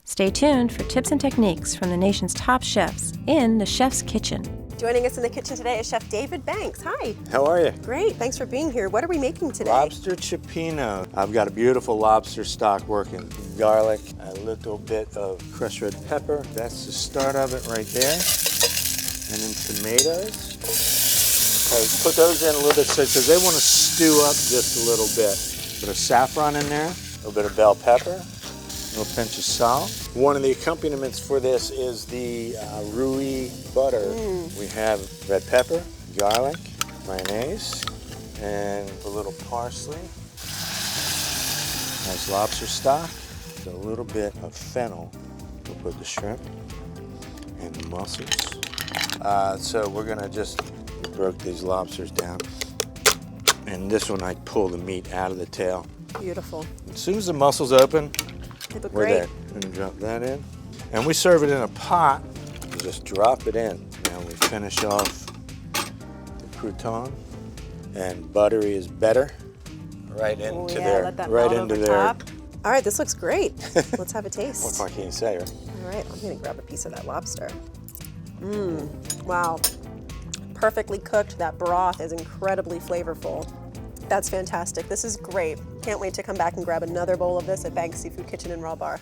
Stay tuned for tips and techniques from the nation's top chefs in the Chef's Kitchen. Joining us in the kitchen today is Chef David Banks. Hi. How are you? Great, thanks for being here. What are we making today? Lobster Cioppino. I've got a beautiful lobster stock working. Garlic, a little bit of crushed red pepper. That's the start of it right there. And then tomatoes. I put those in a little bit because they want to stew up just a little bit. Bit of saffron in there, a little bit of bell pepper, a little pinch of salt. One of the accompaniments for this is the Rui butter. We have red pepper, garlic, mayonnaise, and a little parsley. Nice lobster stock, a little bit of fennel. We'll put the shrimp and the mussels. So we're gonna we broke these lobsters down. And this one I pull the meat out of the tail. Beautiful. As soon as the mussels open, They look we're great. there. And drop that in. And we serve it in a pot. You just drop it in. Now we finish off the crouton. And buttery is better. Right into let that right melt into over there. top. All right, this looks great. Let's have a taste. What more can you say, right? All right, I'm gonna grab a piece of that lobster. Wow. Perfectly cooked. That broth is incredibly flavorful. That's fantastic. This is great. Can't wait to come back and grab another bowl of this at Banks Seafood Kitchen in Raw Bar.